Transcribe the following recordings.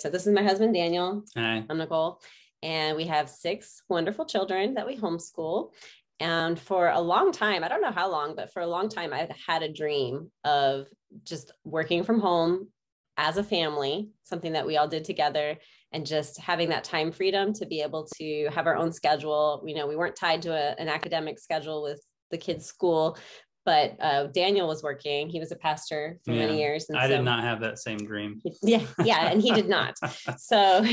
So this is my husband, Daniel. Hi. I'm Nicole. And we have 6 wonderful children that we homeschool. And for a long time, I don't know how long, but for a long time, I've had a dream of just working from home as a family, something that we all did together, and just having that time freedom to be able to have our own schedule. You know, we weren't tied to an academic schedule with the kids' school, but Daniel was working. He was a pastor for many years. And I did not have that same dream. Yeah, and he did not. So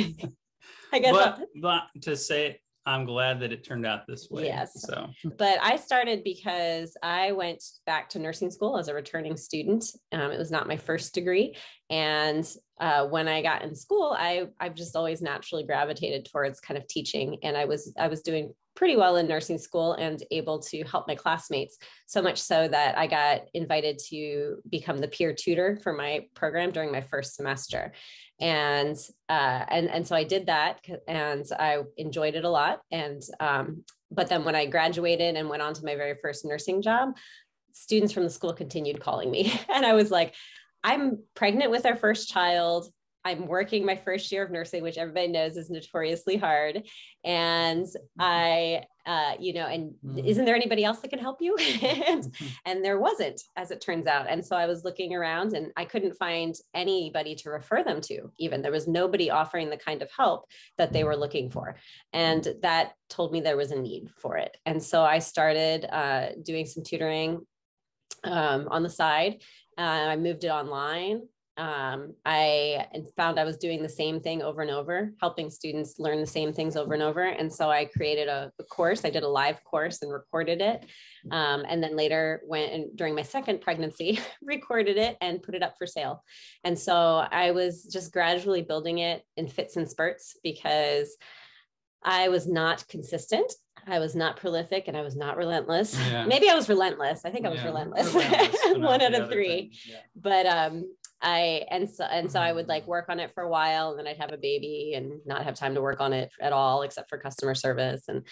I guess but to say, I'm glad that it turned out this way. Yes. So, but I started because I went back to nursing school as a returning student. It was not my first degree. And when I got in school, I've just always naturally gravitated towards kind of teaching. And I was doing pretty well in nursing school and able to help my classmates, so much so that I got invited to become the peer tutor for my program during my first semester. And so I did that, and I enjoyed it a lot. And but then when I graduated and went on to my very first nursing job, students from the school continued calling me. And I was like, I'm pregnant with our first child. I'm working my first year of nursing, which everybody knows is notoriously hard. And isn't there anybody else that can help you? and there wasn't, as it turns out. And so I was looking around and I couldn't find anybody to refer them to. Even there was nobody offering the kind of help that they were looking for. And that told me there was a need for it. And so I started doing some tutoring on the side. I moved it online. I found I was doing the same thing over and over, helping students learn the same things over and over. And so I created a course. I did a live course and recorded it. And then later during my second pregnancy, recorded it and put it up for sale. And so I was just gradually building it in fits and spurts because I was not consistent. I was not prolific, and I was not relentless. Yeah. Maybe I was relentless. I think I was relentless. One out of 3. Yeah. But so I would like work on it for a while, and then I'd have a baby and not have time to work on it at all, except for customer service. And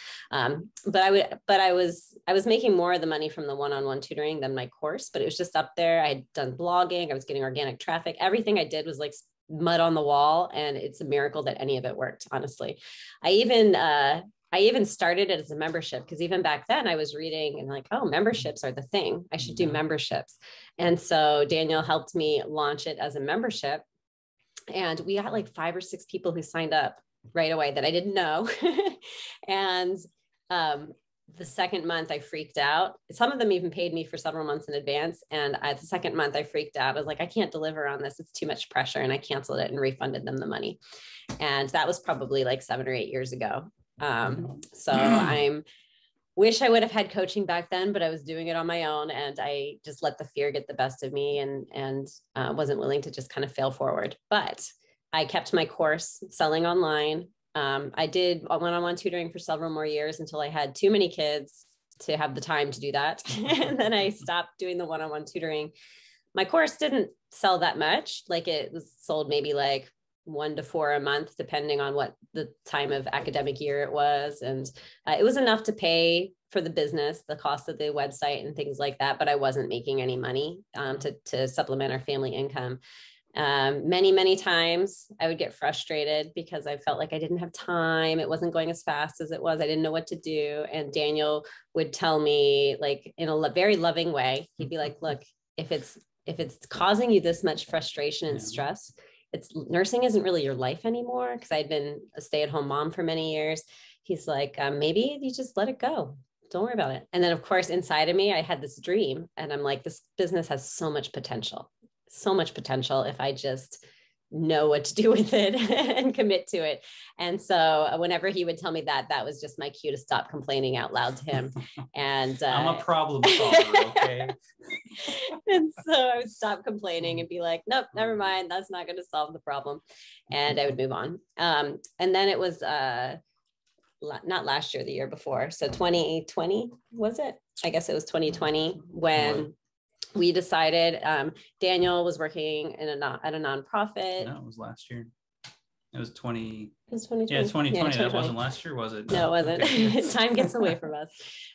but I was making more of the money from the one-on-one tutoring than my course, but it was just up there. I had done blogging. I was getting organic traffic. Everything I did was like mud on the wall, and it's a miracle that any of it worked. Honestly, I even started it as a membership, because even back then I was reading and like, oh, memberships are the thing. I should do memberships. And so Daniel helped me launch it as a membership. And we got like 5 or 6 people who signed up right away that I didn't know. And the second month I freaked out. Some of them even paid me for several months in advance. And the second month I freaked out. I was like, I can't deliver on this. It's too much pressure. And I canceled it and refunded them the money. And that was probably like 7 or 8 years ago. So I wish I would have had coaching back then, but I was doing it on my own, and I just let the fear get the best of me and wasn't willing to just kind of fail forward. But I kept my course selling online. I did one-on-one tutoring for several more years until I had too many kids to have the time to do that. And then I stopped doing the one-on-one tutoring. My course didn't sell that much. Like, it was sold maybe like 1 to 4 a month, depending on what the time of academic year it was. And it was enough to pay for the business, the cost of the website and things like that. But I wasn't making any money to supplement our family income. Many times I would get frustrated because I felt like I didn't have time. It wasn't going as fast as it was. I didn't know what to do. And Daniel would tell me, like, in a very loving way, he'd be like, look, if it's causing you this much frustration and stress, nursing isn't really your life anymore. Because I'd been a stay-at-home mom for many years. He's like, maybe you just let it go. Don't worry about it. And then of course, inside of me, I had this dream, and I'm like, this business has so much potential if I just know what to do with it and commit to it. And so whenever he would tell me that was just my cue to stop complaining out loud to him. And I'm a problem solver, okay? And so I would stop complaining and be like, nope, never mind. That's not going to solve the problem. And I would move on. And then it was not last year, the year before. So 2020, was it? I guess it was 2020 when we decided, Daniel was working at a nonprofit. No, it was last year. It was 2020. Yeah, 2020. Yeah, 2020. That wasn't last year, was it? No, it wasn't. Okay. Time gets away from us.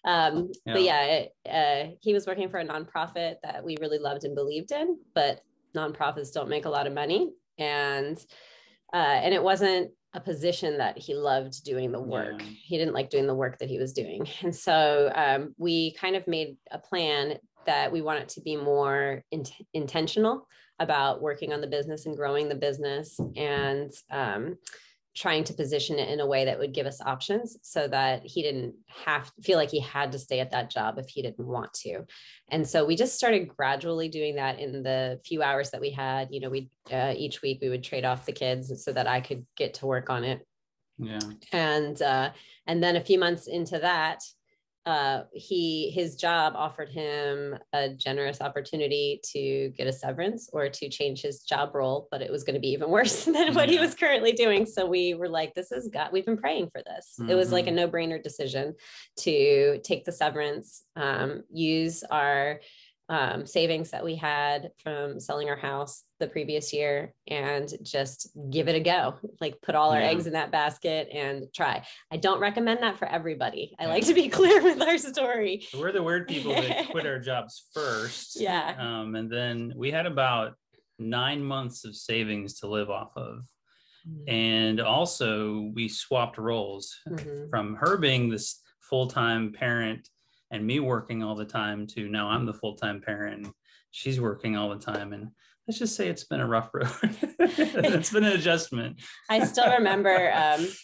But yeah, he was working for a nonprofit that we really loved and believed in, but nonprofits don't make a lot of money. And And it wasn't a position that he loved doing the work. He didn't like doing the work that he was doing. And so we kind of made a plan that we want it to be more intentional about working on the business and growing the business, and trying to position it in a way that would give us options so that he didn't have to feel like he had to stay at that job if he didn't want to. And so we just started gradually doing that in the few hours that we had. You know, we each week we would trade off the kids so that I could get to work on it. Yeah. And then a few months into that, his job offered him a generous opportunity to get a severance or to change his job role, but it was going to be even worse than what he was currently doing. So we were like, this is God, we've been praying for this. It was like a no-brainer decision to take the severance, use our savings that we had from selling our house the previous year, and just give it a go, like put all our eggs in that basket and try. I don't recommend that for everybody. I like to be clear with our story. So we're the weird people that quit our jobs first. And then we had about 9 months of savings to live off of. And also we swapped roles from her being this full-time parent and me working all the time to now I'm the full-time parent and she's working all the time. And let's just say it's been a rough road. It's been an adjustment. I still remember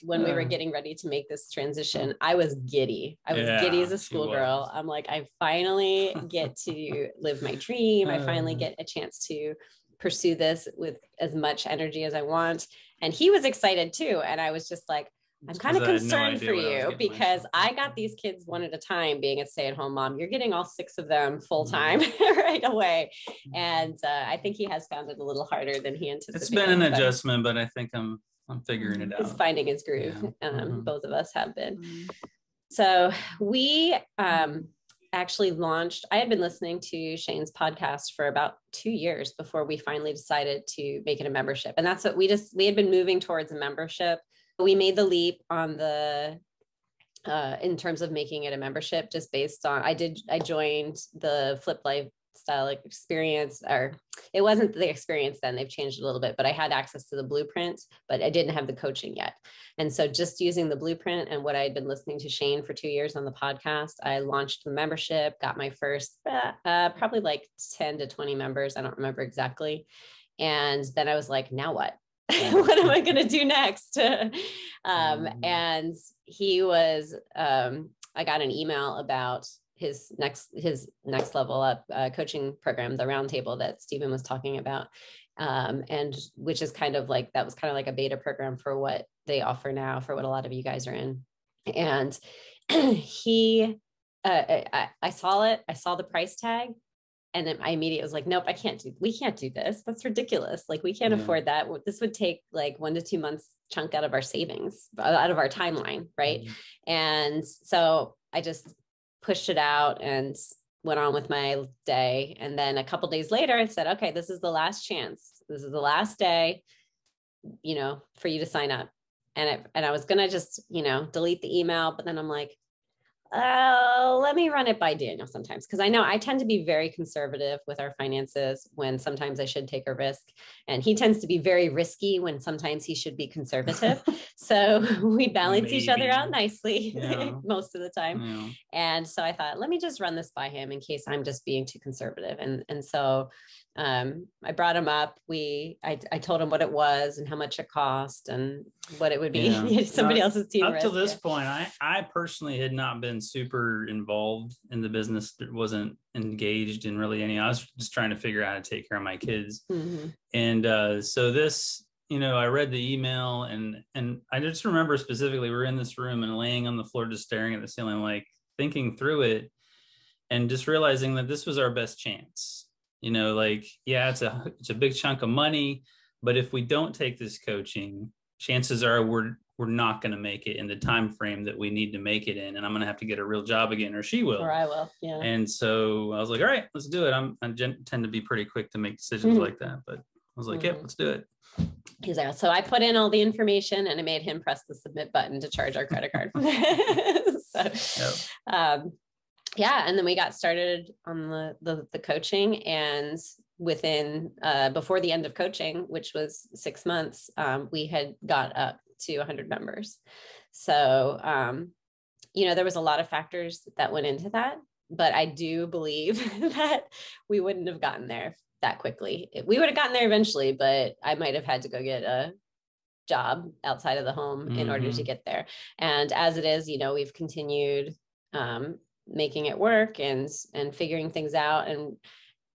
when we were getting ready to make this transition, I was giddy. I was giddy as a schoolgirl. I'm like, I finally get to live my dream. I finally get a chance to pursue this with as much energy as I want. And he was excited too. And I was just like, I'm kind of concerned for you because I got these kids one at a time being a stay-at-home mom. You're getting all 6 of them full-time right away. And I think he has found it a little harder than he anticipated. It's been an adjustment, but I think I'm figuring it out. He's finding his groove. Both of us have been. So we actually launched, I had been listening to Shane's podcast for about 2 years before we finally decided to make it a membership. And that's what we had been moving towards, a membership. We made the leap on the, in terms of making it a membership, just based on, I joined the Flip Lifestyle experience, or it wasn't the experience then, they've changed a little bit, but I had access to the blueprint, but I didn't have the coaching yet. And so just using the blueprint and what I had been listening to Shane for 2 years on the podcast, I launched the membership, got my first, probably like 10 to 20 members. I don't remember exactly. And then I was like, now what? What am I going to do next? And he was, I got an email about his next level up coaching program, the roundtable that Stephen was talking about. And which is kind of like, that was kind of like a beta program for what they offer now, for what a lot of you guys are in. And I saw it, I saw the price tag. And then I immediately was like, nope, we can't do this. That's ridiculous. Like, we can't afford that. This would take like 1 to 2 months chunk out of our savings, out of our timeline. Right. And so I just pushed it out and went on with my day. And then a couple of days later, I said, okay, this is the last chance. This is the last day, for you to sign up. And I was going to just, delete the email, but then I'm like, let me run it by Daniel sometimes. Cause I know I tend to be very conservative with our finances when sometimes I should take a risk, and he tends to be very risky when sometimes he should be conservative. So we balance each other out nicely most of the time. Yeah. And so I thought, let me just run this by him in case I'm just being too conservative. And so I brought him up. I told him what it was and how much it cost and what it would be. Somebody else's team. Up to this point, I personally had not been super involved in the business. Wasn't engaged in really any. I was just trying to figure out how to take care of my kids. And so this, I read the email and I just remember specifically, we were in this room and laying on the floor, just staring at the ceiling, like thinking through it and just realizing that this was our best chance. It's a big chunk of money, but if we don't take this coaching, chances are we're not going to make it in the time frame that we need to make it in, and I'm going to have to get a real job again, or she will, or I will. Yeah. And so I was like, all right, let's do it. I tend to be pretty quick to make decisions like that, but I was like, yep, let's do it. He's like, so I put in all the information and I made him press the submit button to charge our credit card. And then we got started on the coaching, and within before the end of coaching, which was 6 months, we had got up to 100 members. So, there was a lot of factors that went into that, but I do believe that we wouldn't have gotten there that quickly. We would have gotten there eventually, but I might have had to go get a job outside of the home in order to get there. And as it is, we've continued making it work and figuring things out. And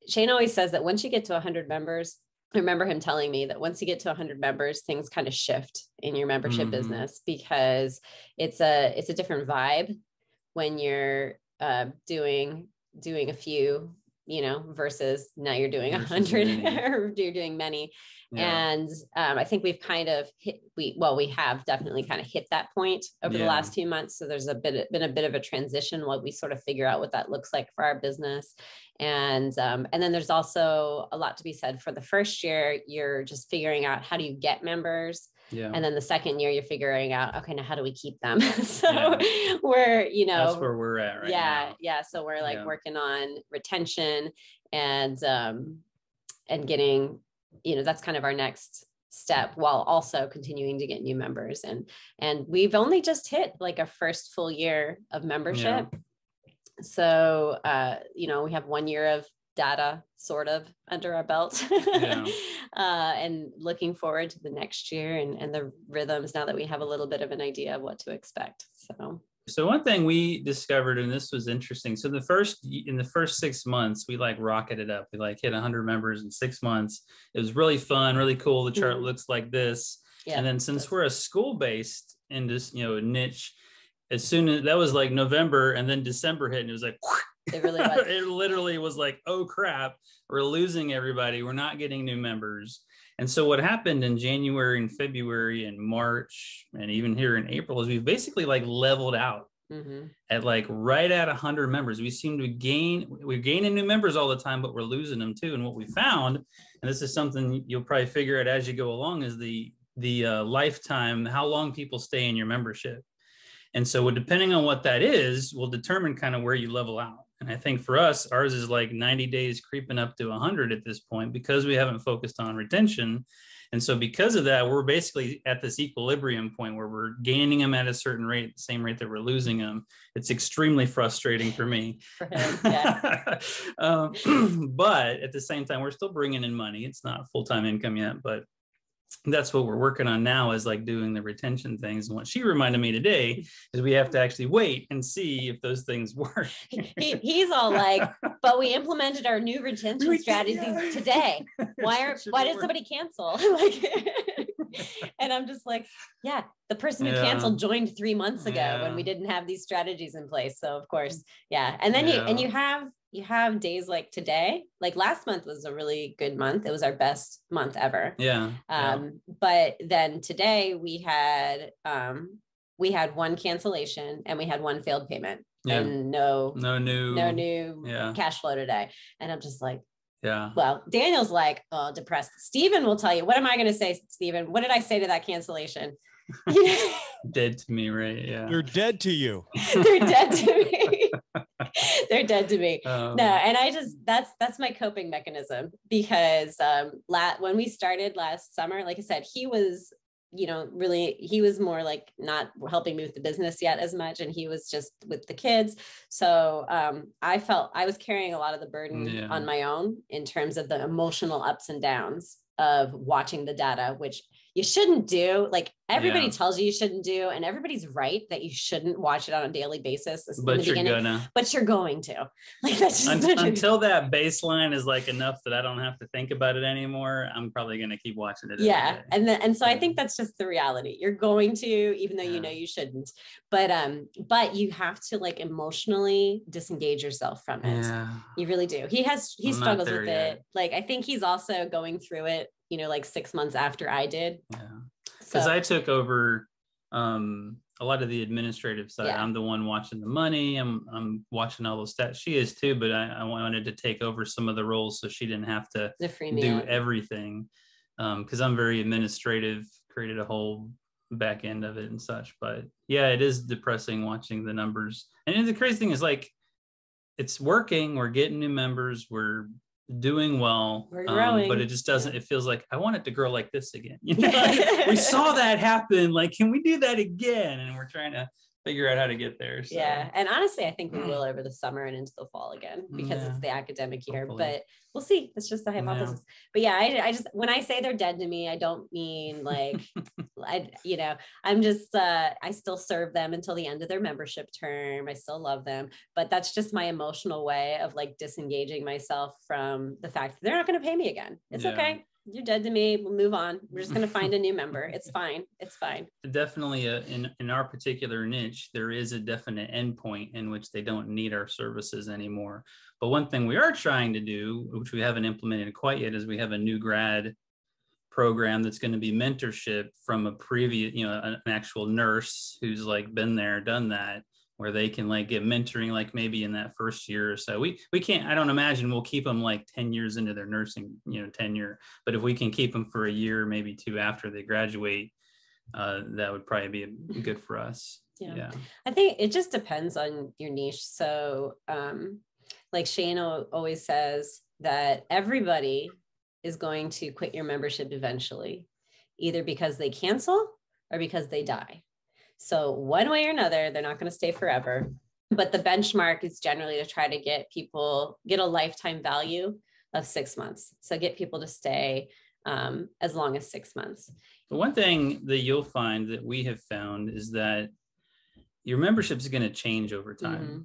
Shane always says that once you get to 100 members, I remember him telling me that once you get to 100 members, things kind of shift in your membership business, because it's a different vibe when you're doing a few, versus now you're doing 100 or you're doing many. Yeah. And I think we've kind of we have definitely kind of hit that point over the last few months. So there's been a bit of a transition while we sort of figure out what that looks like for our business. And then there's also a lot to be said for the first year. You're just figuring out, how do you get members? Yeah. And then the second year you're figuring out, okay, now how do we keep them? So we're, that's where we're at right now. Yeah. So we're like working on retention and getting, that's kind of our next step, while also continuing to get new members. And we've only just hit like our first full year of membership. Yeah. So, we have 1 year of data sort of under our belt, and looking forward to the next year and the rhythms now that we have a little bit of an idea of what to expect. So one thing we discovered, and this was interesting. So in the first 6 months, we like rocketed up. We like hit 100 members in 6 months. It was really fun, really cool. The chart looks like this. Yeah, and then since we're a school-based niche, as soon as that was like November, and then December hit, and it was like, it really was. It literally was like, oh crap, we're losing everybody. We're not getting new members. And so what happened in January and February and March, and even here in April, is we've basically like leveled out at like right at 100 members. We seem to we're gaining new members all the time, but we're losing them too. And what we found, and this is something you'll probably figure out as you go along, is the lifetime, how long people stay in your membership. And so depending on what that is, will determine kind of where you level out. And I think for us, ours is like 90 days creeping up to 100 at this point, because we haven't focused on retention. And so because of that, we're basically at this equilibrium point where we're gaining them at a certain rate, the same rate that we're losing them. It's extremely frustrating for me. For him, yeah. But at the same time, we're still bringing in money. It's not full-time income yet, but that's what we're working on now, is like doing the retention things. And what she reminded me today is we have to actually wait and see if those things work. He's all like, but we implemented our new retention strategies today. Why did somebody cancel? And I'm just like, yeah, the person who canceled joined 3 months ago when we didn't have these strategies in place. So of course, and then you have days like today. Like last month was a really good month. It was our best month ever. But then today we had one cancellation and we had one failed payment and no new cash flow today. And I'm just like, well, Daniel's like, oh, depressed. Steven will tell you. What am I going to say, Steven? What did I say to that cancellation? Dead to me, right? Yeah. They're dead to you. They're dead to me. They're dead to me. No, and I just, that's my coping mechanism, because when we started last summer, like I said, he was, he was more like not helping me with the business yet as much, and he was just with the kids. So I felt I was carrying a lot of the burden on my own in terms of the emotional ups and downs of watching the data, which you shouldn't do. Like everybody tells you shouldn't do, and everybody's right that you shouldn't watch it on a daily basis. But you're going to. Like that's just until that baseline is like enough that I don't have to think about it anymore. I'm probably going to keep watching it. Yeah, and so I think that's just the reality. You're going to, even though you know you shouldn't. But you have to like emotionally disengage yourself from it. Yeah. You really do. He struggles with it. Like I think he's also going through it, like 6 months after I did. Yeah. Because I took over a lot of the administrative side. I'm the one watching the money. I'm watching all those stats. She is too, but I wanted to take over some of the roles so she didn't have to do everything. Because I'm very administrative, created a whole back end of it and such. But yeah, it is depressing watching the numbers. And the crazy thing is like, it's working. We're getting new members. We're doing well. We're growing. But it just doesn't, it feels like I want it to grow like this again. You know, like, we saw that happen. Like, can we do that again? And we're trying to figure out how to get there. So. Yeah. And honestly, I think we will over the summer and into the fall again, because it's the academic year, but we'll see. It's just a hypothesis. But yeah, I just, when I say they're dead to me, I don't mean like, I'm just, I still serve them until the end of their membership term. I still love them, but that's just my emotional way of like disengaging myself from the fact that they're not going to pay me again. It's okay. You're dead to me. We'll move on. We're just going to find a new member. It's fine. It's fine. Definitely in our particular niche, there is a definite endpoint in which they don't need our services anymore. But one thing we are trying to do, which we haven't implemented quite yet, is we have a new grad program that's going to be mentorship from a previous, an actual nurse who's like been there, done that, where they can like get mentoring, like maybe in that first year or so. We can't, I don't imagine we'll keep them like 10 years into their nursing, tenure, but if we can keep them for a year, maybe two after they graduate, that would probably be good for us. Yeah. I think it just depends on your niche. So like Shane always says that everybody is going to quit your membership eventually, either because they cancel or because they die. So one way or another, they're not going to stay forever, but the benchmark is generally to try to get a lifetime value of 6 months. So get people to stay as long as 6 months. The one thing that you'll find that we have found is that your membership is going to change over time.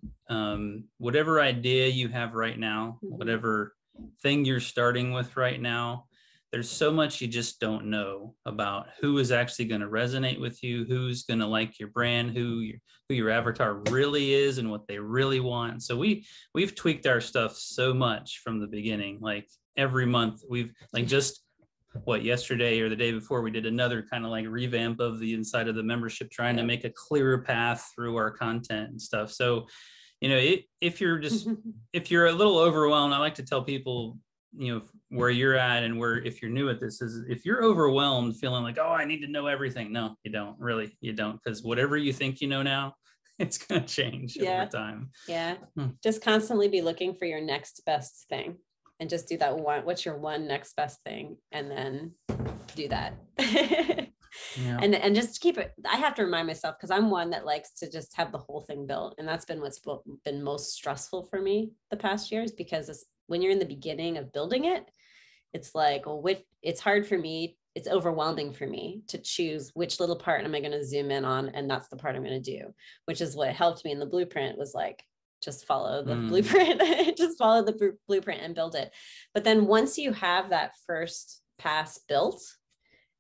Whatever idea you have right now, whatever thing you're starting with right now, there's so much you just don't know about who is actually going to resonate with you, who's going to like your brand, who your avatar really is and what they really want. So we've tweaked our stuff so much from the beginning. Like every month we've like just yesterday or the day before, we did another kind of like revamp of the inside of the membership, trying to make a clearer path through our content and stuff. So, if you're a little overwhelmed, I like to tell people, where you're at and if you're new at this, is if you're overwhelmed feeling like, oh, I need to know everything. No, you don't. Because whatever you think you know now, it's going to change over time. Yeah. Just constantly be looking for your next best thing and just do that one. What's your one next best thing? And then do that. And just keep it. I have to remind myself, because I'm one that likes to just have the whole thing built. And that's been what's been most stressful for me the past years, because when you're in the beginning of building it, it's like, it's hard for me. It's overwhelming for me to choose which little part am I going to zoom in on. And that's the part I'm going to do, which is what helped me in the blueprint, was like, just follow the blueprint, just follow the blueprint and build it. But then once you have that first pass built,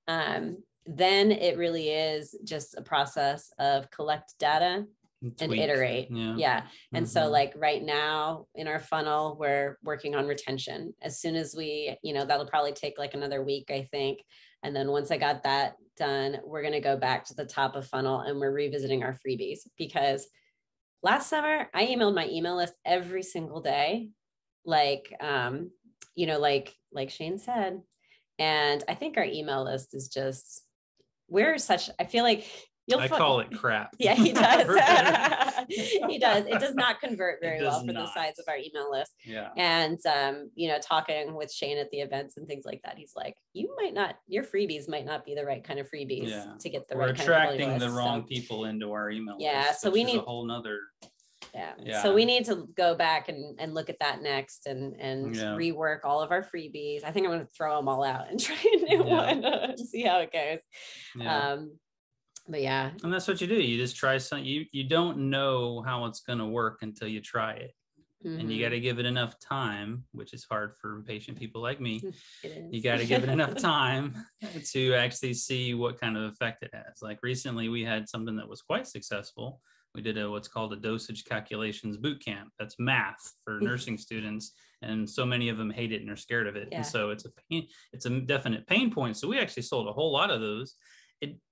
then it really is just a process of collect data and iterate. And so like right now in our funnel, we're working on retention. As soon as we, that'll probably take like another week, I think. And then once I got that done, we're going to go back to the top of funnel and we're revisiting our freebies, because last summer I emailed my email list every single day, like Shane said. And I think our email list is just, I feel like I call it crap. Yeah, he does. He does. It does not convert very well for the size of our email list. Yeah. And, talking with Shane at the events and things like that, he's like, your freebies might not be the right kind of freebies to get the right kind of attracting the wrong people into our email list. Yeah. So we need a whole nother. Yeah. So we need to go back and look at that next and rework all of our freebies. I think I'm going to throw them all out and try a new one to see how it goes. Yeah. But yeah. And that's what you do. You just try something. You don't know how it's going to work until you try it. And you got to give it enough time, which is hard for impatient people like me. You got to give it enough time to actually see what kind of effect it has. Like recently we had something that was quite successul. We did what's called a dosage calculations boot camp. That's math for nursing students. And so many of them hate it and are scared of it. And so it's a definite pain point. So we actually sold a whole lot of those.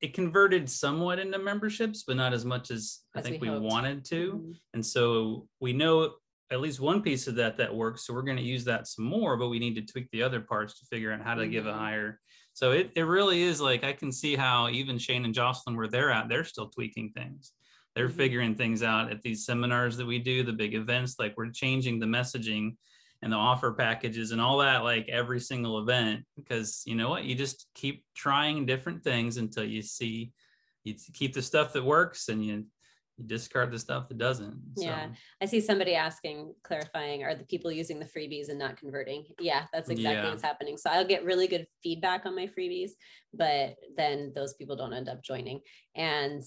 It converted somewhat into memberships, but not as much as I think we wanted to. And so we know at least one piece of that works. So we're going to use that some more, but we need to tweak the other parts to figure out how to give a higher. So it really is like, I can see how even Shane and Jocelyn, where they're at, they're still tweaking things. They're figuring things out at these seminars that we do, the big events, like we're changing the messaging and the offer packages and all that, like every single event, because you know what, you just keep trying different things until you keep the stuff that works and you discard the stuff that doesn't. Yeah. I see somebody asking, clarifying, are the people using the freebies and not converting? Yeah, that's exactly what's happening. So I'll get really good feedback on my freebies, but then those people don't end up joining. And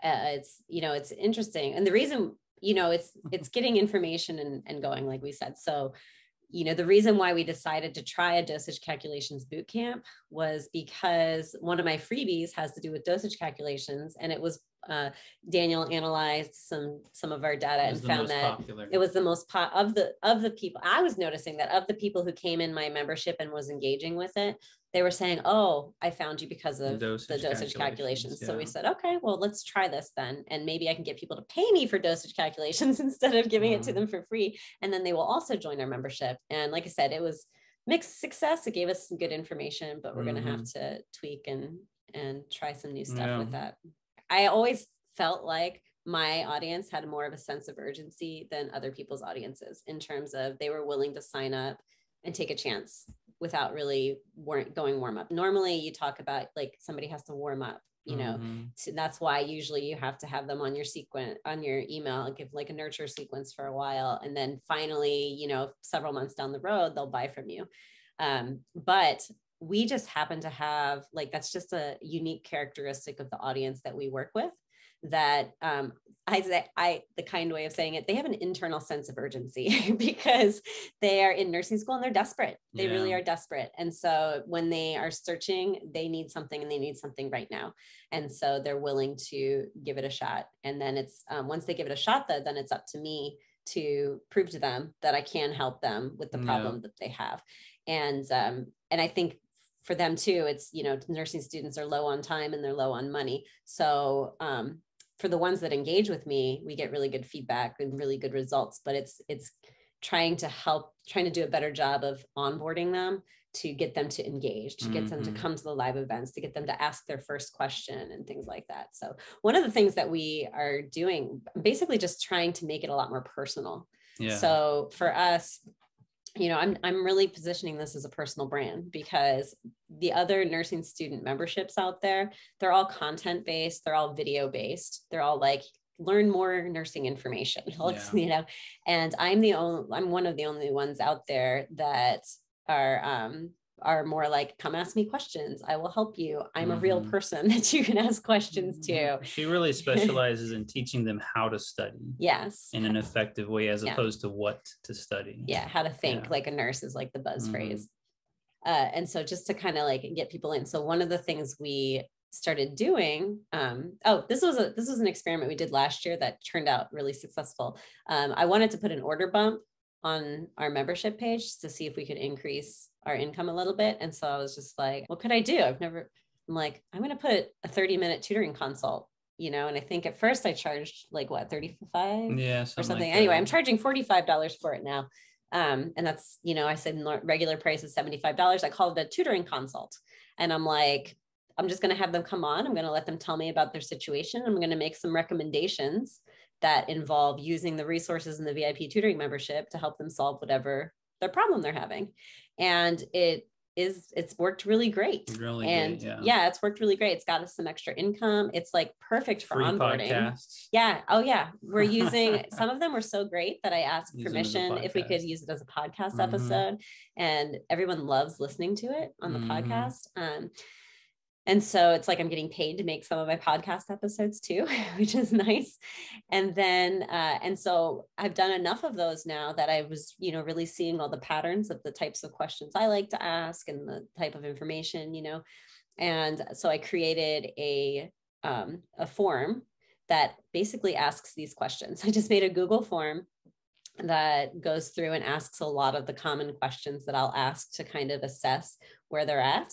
it's, it's interesting. And the reason, it's getting information and going, like we said. So, the reason why we decided to try a dosage calculations boot camp was because one of my freebies has to do with dosage calculations, and it was Daniel analyzed some of our data and found that popular. It was the most of the people. I was noticing that of the people who came in my membership and was engaging with it, they were saying, "Oh, I found you because of the dosage calculations." Yeah. So we said, "Okay, well, let's try this then, and maybe I can get people to pay me for dosage calculations instead of giving it to them for free, and then they will also join our membership." And like I said, it was mixed success. It gave us some good information, but we're going to have to tweak and try some new stuff with that. I always felt like my audience had more of a sense of urgency than other people's audiences in terms of they were willing to sign up and take a chance without really going warm up. Normally you talk about like somebody has to warm up, so that's why usually you have to have them on your on your email, give like a nurture sequence for a while. And then finally, several months down the road, they'll buy from you. But we just happen to have that's just a unique characteristic of the audience that we work with, that the kind way of saying it, they have an internal sense of urgency because they are in nursing school and they're desperate. They really are desperate. And so when they are searching, they need something and they need something right now. And so they're willing to give it a shot. And then it's once they give it a shot, then it's up to me to prove to them that I can help them with the problem that they have. And I think for them too, it's, nursing students are low on time and they're low on money. So for the ones that engage with me, we get really good feedback and really good results, but it's trying to do a better job of onboarding them to get them to engage, to get them to come to the live events, to get them to ask their first question and things like that. So one of the things that we are doing, basically just trying to make it a lot more personal. Yeah. So for us, I'm really positioning this as a personal brand, because the other nursing student memberships out there, they're all content based. They're all video based. They're all like, learn more nursing information, and I'm one of the only ones out there that are more like, come ask me questions. I will help you. I'm a real person that you can ask questions to. She really specializes in teaching them how to study. Yes. In an effective way, as opposed to what to study. Yeah. How to think like a nurse is like the buzz phrase. And so just to kind of like get people in. So one of the things we started doing, this was an experiment we did last year that turned out really successful. I wanted to put an order bump on our membership page to see if we could increase our income a little bit. And so I was just like, what could I do? I'm going to put a 30-minute tutoring consult, and I think at first I charged like what, 35 or something. Like anyway, I'm charging $45 for it now. And that's, I said regular price is $75. I called it a tutoring consult, and I'm like, I'm just going to have them come on. I'm going to let them tell me about their situation. I'm going to make some recommendations that involve using the resources in the VIP tutoring membership to help them solve whatever their problem they're having. And it's worked really great. Really and great, yeah, it's worked really great. It's got us some extra income. It's like perfect for free onboarding. Podcasts. Yeah. Oh yeah. We're using, some of them were so great that I asked permission if we could use it as a podcast episode, and everyone loves listening to it on the podcast. And so it's like I'm getting paid to make some of my podcast episodes too, which is nice. And then, and so I've done enough of those now that I was, really seeing all the patterns of the types of questions I like to ask and the type of information, And so I created a form that basically asks these questions. I just made a Google form that goes through and asks a lot of the common questions that I'll ask to kind of assess where they're at.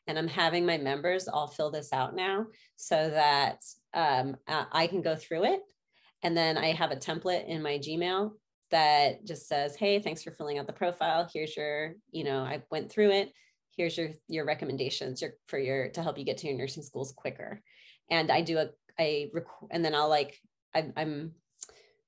And I'm having my members all fill this out now so that I can go through it. And then I have a template in my Gmail that just says, hey, thanks for filling out the profile. Here's your, I went through it. Here's your recommendations to help you get to your nursing schools quicker. And I do and then I'm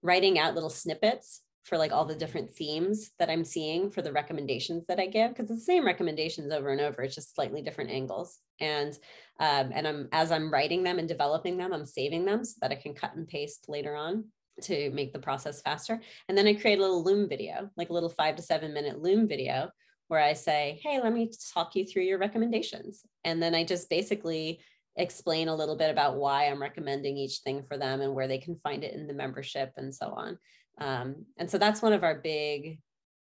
writing out little snippets for like all the different themes that I'm seeing for the recommendations that I give, because it's the same recommendations over and over. It's just slightly different angles. And as I'm writing them and developing them, I'm saving them so that I can cut and paste later on to make the process faster. And then I create a little Loom video, like a little 5 to 7 minute Loom video where I say, hey, let me talk you through your recommendations. And then I just basically explain a little bit about why I'm recommending each thing for them and where they can find it in the membership and so on. And so that's one of our big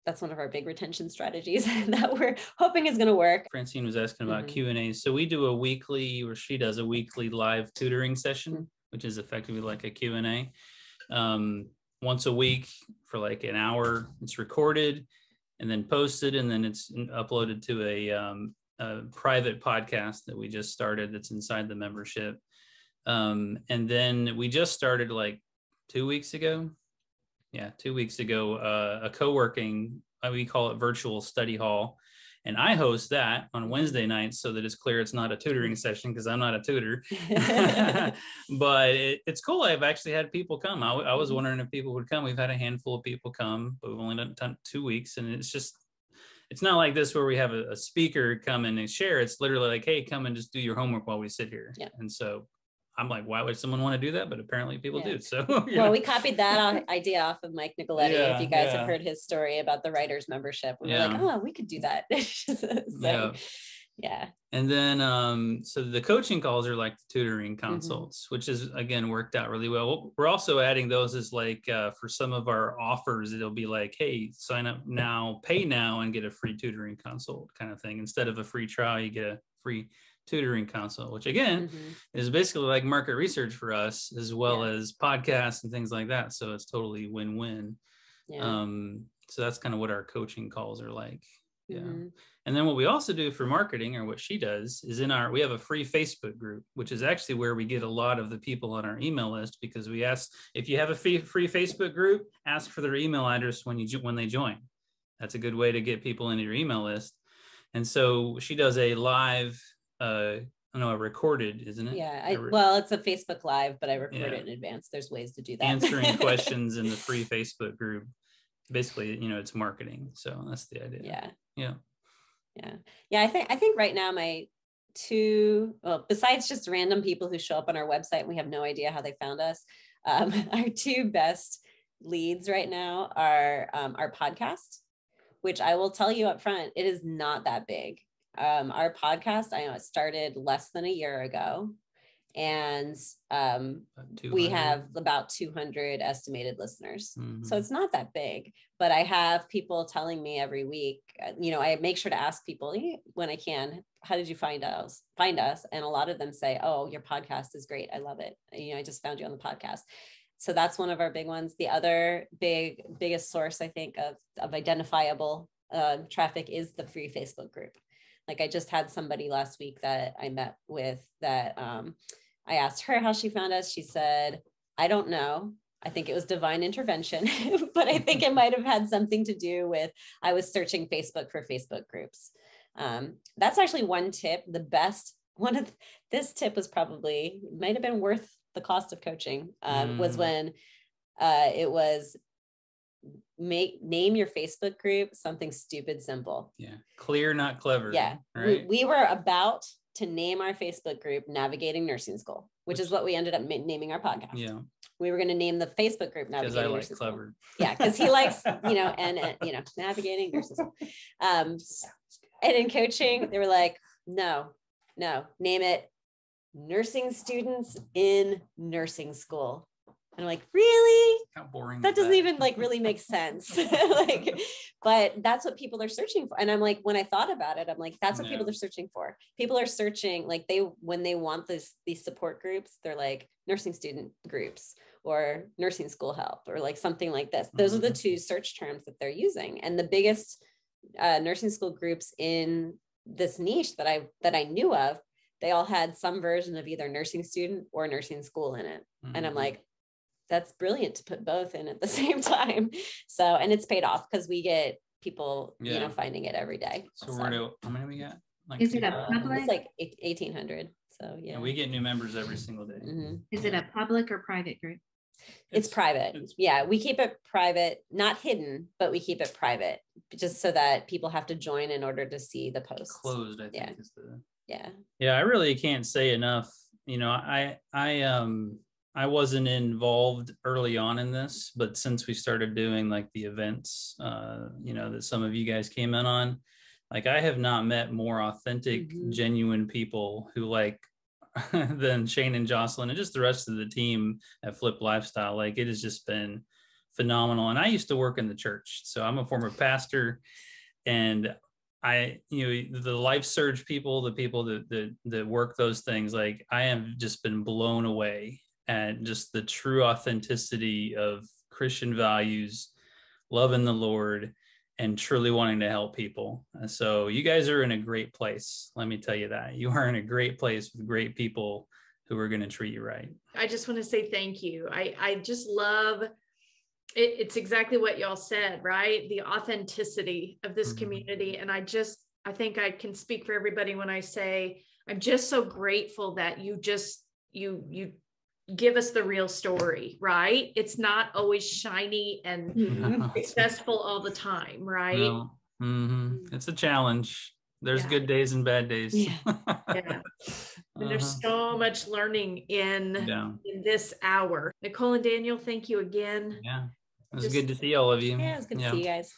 retention strategies that we're hoping is going to work. Francine was asking about Q&As. So we do a weekly, or she does a weekly live tutoring session, which is effectively like a Q&A. Once a week for like an hour. It's recorded and then posted, and then it's uploaded to a private podcast that we just started that's inside the membership. And then we just started like 2 weeks ago. Yeah, 2 weeks ago, a co-working, we call it virtual study hall. And I host that on Wednesday nights so that it's clear it's not a tutoring session because I'm not a tutor. But it's cool. I've actually had people come. I was wondering if people would come. We've had a handful of people come, but we've only done 2 weeks. And it's not like this where we have a speaker come in and share. It's literally like, hey, come and just do your homework while we sit here. Yeah. And so I'm like, why would someone want to do that? But apparently people do. So, well, we copied that idea off of Mike Nicoletti. If you guys have heard his story about the writers membership, we were like, oh, we could do that. So, yeah. And then, so the coaching calls are like the tutoring consults, which is, again, worked out really well. We're also adding those as like, for some of our offers, it'll be like, hey, sign up now, pay now, and get a free tutoring consult kind of thing. Instead of a free trial, you get a free tutoring consult, which again is basically like market research for us, as well as podcasts and things like that. So it's totally win-win. So that's kind of what our coaching calls are like. And then what we also do for marketing, or what she does, is we have a free Facebook group, which is actually where we get a lot of the people on our email list, because we ask, if you have a free Facebook group, ask for their email address when they join. That's a good way to get people into your email list. And so she does a live, a recorded, isn't it? Yeah. Well, it's a Facebook Live, but I record it in advance. There's ways to do that. Answering questions in the free Facebook group. Basically, it's marketing. So that's the idea. Yeah. I think right now besides just random people who show up on our website and we have no idea how they found us, our 2 best leads right now are our podcast, which I will tell you up front, it is not that big. Our podcast, I know it started less than a year ago, and we have about 200 estimated listeners. So it's not that big, but I have people telling me every week, I make sure to ask people when I can, how did you find us? And a lot of them say, oh, your podcast is great. I love it. I just found you on the podcast. So that's one of our big ones. The other biggest source, I think, of identifiable traffic is the free Facebook group. Like I just had somebody last week that I met with that I asked her how she found us. She said, I don't know. I think it was divine intervention, but I think it might have had something to do with, I was searching Facebook for Facebook groups. That's actually one tip. The best one of this tip was might have been worth the cost of coaching, was when it was name your Facebook group something stupid simple. Yeah. Clear, not clever. Yeah. Right? We were about to name our Facebook group Navigating Nursing School, which is what we ended up naming our podcast. Yeah. We were going to name the Facebook group Navigating Nursing School. Clever. Yeah. Cause he likes, Navigating Nursing School. And in coaching, they were like, no, name it Nursing Students in Nursing School. And I'm like, really? How boring. That doesn't even really make sense. But that's what people are searching for. And I'm like, when I thought about it, I'm like, that's what people are searching for. People are searching, when they want these support groups, they're like nursing student groups or nursing school help or like something like this. Those are the 2 search terms that they're using. And the biggest nursing school groups in this niche that I knew of, they all had some version of either nursing student or nursing school in it. And I'm like, that's brilliant to put both in at the same time. So, and it's paid off because we get people, finding it every day. So how many we got? Is it a public? It's like 1,800. So yeah. And we get new members every single day. Is it a public or private group? It's private. Yeah. We keep it private, not hidden, but we keep it private just so that people have to join in order to see the posts. Closed, I think is the. Yeah. I really can't say enough. I wasn't involved early on in this, but since we started doing like the events, that some of you guys came in on, like I have not met more authentic, genuine people who like than Shane and Jocelyn and just the rest of the team at Flip Lifestyle. Like it has just been phenomenal. And I used to work in the church, so I'm a former pastor, and the Life Surge people, the people that work those things, like I have just been blown away at just the true authenticity of Christian values, loving the Lord, and truly wanting to help people. And so you guys are in a great place. Let me tell you that. You are in a great place with great people who are going to treat you right. I just want to say thank you. I just love it. It's exactly what y'all said, right? The authenticity of this community. And I think I can speak for everybody when I say, I'm just so grateful that you give us the real story, right? It's not always shiny and successful all the time, right? No. It's a challenge. There's good days and bad days. And there's so much learning in this hour. Nicole and Daniel, thank you again. Yeah. It was good to see all of you. Yeah, it was good to see you guys.